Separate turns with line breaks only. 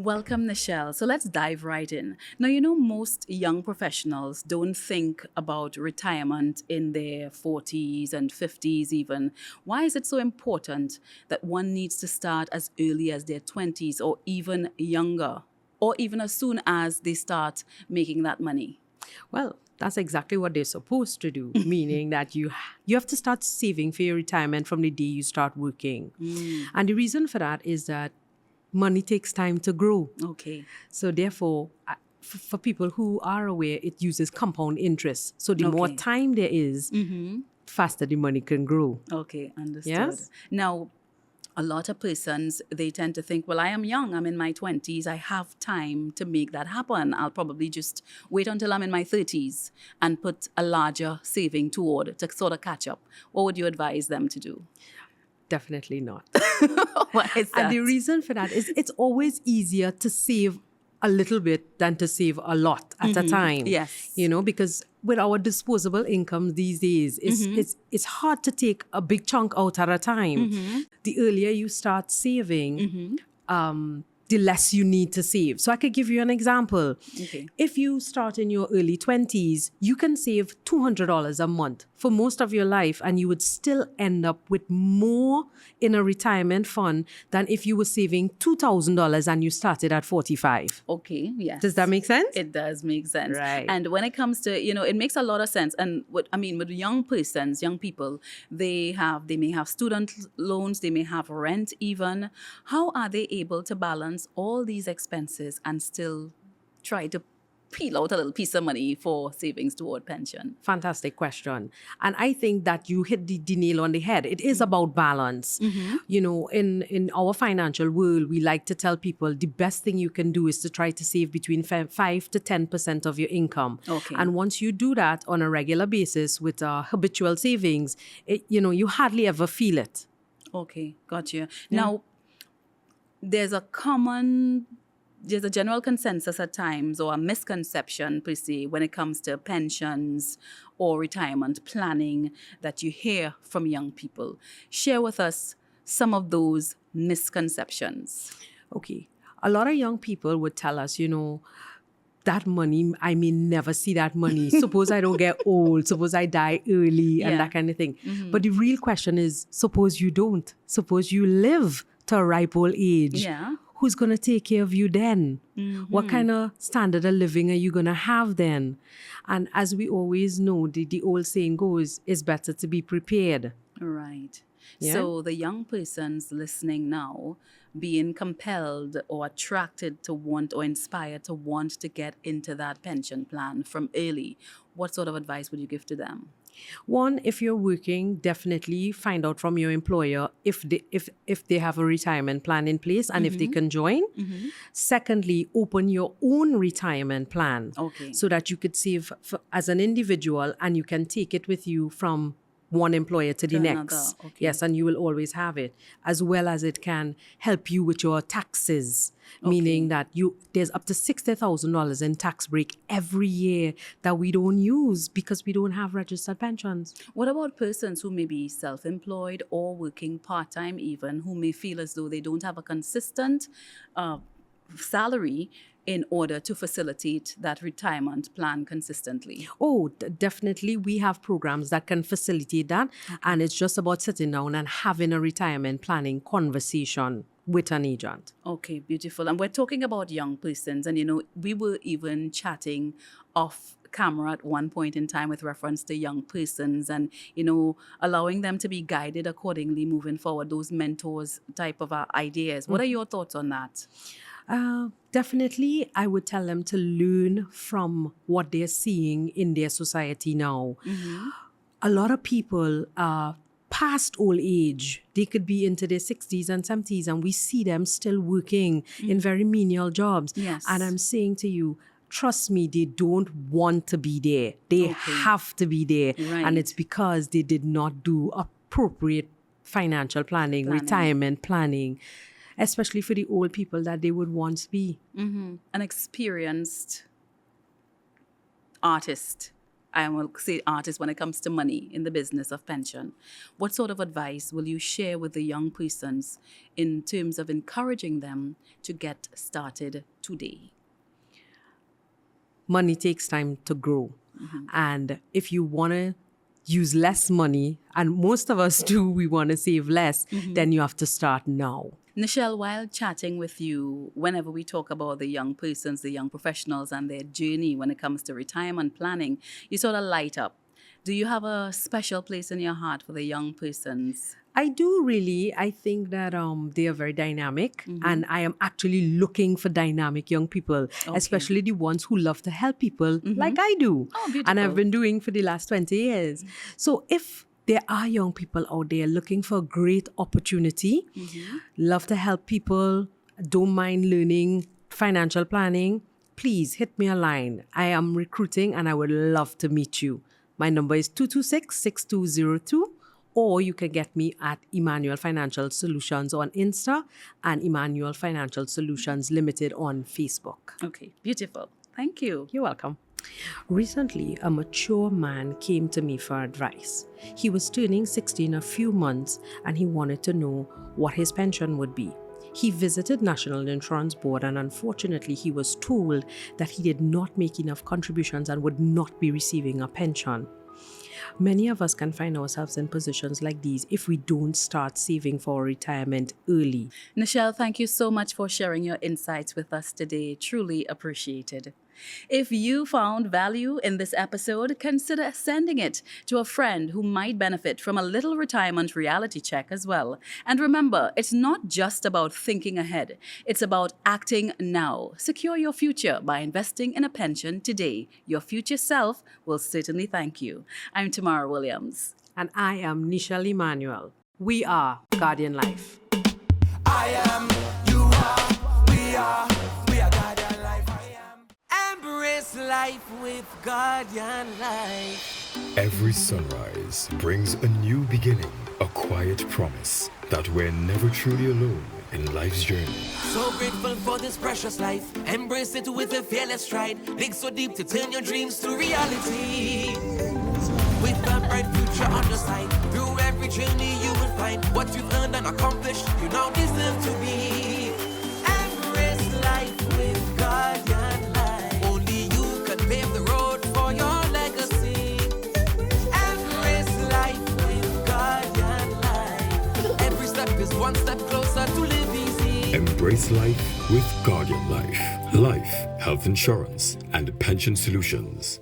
Welcome, Nichelle. So let's dive right in. Now, most young professionals don't think about retirement in their 40s and 50s even. Why is it so important that one needs to start as early as their 20s or even younger, or even as soon as they start making that money?
Well, that's exactly what they're supposed to do, meaning that you have to start saving for your retirement from the day you start working. And the reason for that is that money takes time to grow.
Okay.
So therefore, for people who are aware, it uses compound interest. So the more
Okay.
time there is, faster the money can grow.
Okay, understood.
Yes?
Now, a lot of persons, they tend to think, well, I am young, I'm in my 20s, I have time to make that happen. I'll probably just wait until I'm in my 30s and put a larger saving toward to sort of catch up. What would you advise them to do?
Definitely not.
Why is that?
And the reason for that is it's always easier to save a little bit than to save a lot at a time.
Yes.
Because with our disposable income these days, it's hard to take a big chunk out at a time. The earlier you start saving, the less you need to save. So I could give you an example.
Okay.
If you start in your early 20s, you can save $200 a month for most of your life, and you would still end up with more in a retirement fund than if you were saving $2,000 and you started at 45.
Okay, yes.
Does that make sense?
It does make sense.
Right.
And when it comes to, it makes a lot of sense. And with young persons, young people, they may have student loans, they may have rent even. How are they able to balance all these expenses and still try to peel out a little piece of money for savings toward pension?
Fantastic question. And I think that you hit the nail on the head. It is about balance. In our financial world, we like to tell people the best thing you can do is to try to save between 5 to 10% of your income.
Okay.
And once you do that on a regular basis with habitual savings, you hardly ever feel it.
Okay, gotcha. Now, there's a general consensus at times, or a misconception per se, when it comes to pensions or retirement planning that you hear from young people. Share with us some of those misconceptions.
Okay. A lot of young people would tell us, that money, I may never see that money. Suppose I don't get old. Suppose I die early and that kind of thing. But the real question is, suppose you don't. Suppose you live to a ripe old age.
Yeah.
Who's going to take care of you then? What kind of standard of living are you going to have then? And as we always know, the old saying goes, it's better to be prepared.
Right.
Yeah?
So the young persons listening now, being compelled or attracted to want or inspired to want to get into that pension plan from early, what sort of advice would you give to them?
One, if you're working, definitely find out from your employer if they have a retirement plan in place and if they can join. Secondly, open your own retirement plan.
Okay.
So that you could save as an individual and you can take it with you from one employer to the
another.
next.
Okay.
Yes, and you will always have it, as well as it can help you with your taxes, meaning that there's up to $60,000 in tax break every year that we don't use because we don't have registered pensions.
What about persons who may be self-employed or working part-time even, who may feel as though they don't have a consistent salary in order to facilitate that retirement plan consistently?
Oh, definitely. We have programs that can facilitate that. And it's just about sitting down and having a retirement planning conversation with an agent.
Okay, beautiful. And we're talking about young persons. And, we were even chatting off camera at one point in time with reference to young persons and, allowing them to be guided accordingly moving forward, those mentors type of ideas. What are your thoughts on that?
Definitely, I would tell them to learn from what they're seeing in their society now. A lot of people are past old age. They could be into their 60s and 70s, and we see them still working in very menial jobs.
Yes.
And I'm saying to you, trust me, they don't want to be there. They have to be there.
Right.
And it's because they did not do appropriate financial planning. Retirement planning, especially for the old people that they would once be.
An experienced artist I will say artist when it comes to money in the business of pension. What sort of advice will you share with the young persons in terms of encouraging them to get started today?
Money takes time to grow. And if you want to use less money, and most of us do, we want to save less, then you have to start now.
Nichelle, while chatting with you, whenever we talk about the young persons, the young professionals and their journey when it comes to retirement planning, you sort of light up. Do you have a special place in your heart for the young persons?
I do really. I think that they are very dynamic, and I am actually looking for dynamic young people, especially the ones who love to help people like I do.
Oh, beautiful.
And I've been doing for the last 20 years. So if there are young people out there looking for a great opportunity, love to help people, don't mind learning financial planning, please hit me a line. I am recruiting and I would love to meet you. My number is 226-6202, or you can get me at Emmanuel Financial Solutions on Insta and Emmanuel Financial Solutions Limited on Facebook.
Okay, beautiful. Thank you.
You're welcome. Recently, a mature man came to me for advice. He was turning 60 in a few months and he wanted to know what his pension would be. He visited National Insurance Board and unfortunately he was told that he did not make enough contributions and would not be receiving a pension. Many of us can find ourselves in positions like these if we don't start saving for retirement early.
Nichelle, thank you so much for sharing your insights with us today. Truly appreciated. If you found value in this episode, consider sending it to a friend who might benefit from a little retirement reality check as well. And remember, it's not just about thinking ahead. It's about acting now. Secure your future by investing in a pension today. Your future self will certainly thank you. I'm Tamara Williams.
And I am Nichelle Emmanuel. We are Guardian Life.
I am, you are, we are Guardian Life. Embrace life with Guardian Life.
Every sunrise brings a new beginning, a quiet promise that we're never truly alone in life's journey.
So grateful for this precious life. Embrace it with a fearless stride. Dig so deep to turn your dreams to reality. With a bright future on your side. Through every journey you will find what you've earned and accomplished. You now deserve to be. Embrace life with Guardian Life. Only you can pave the road for your legacy. Embrace life with Guardian Life. Every step is one step closer to live easy.
Embrace life with Guardian Life. Life, health insurance, and pension solutions.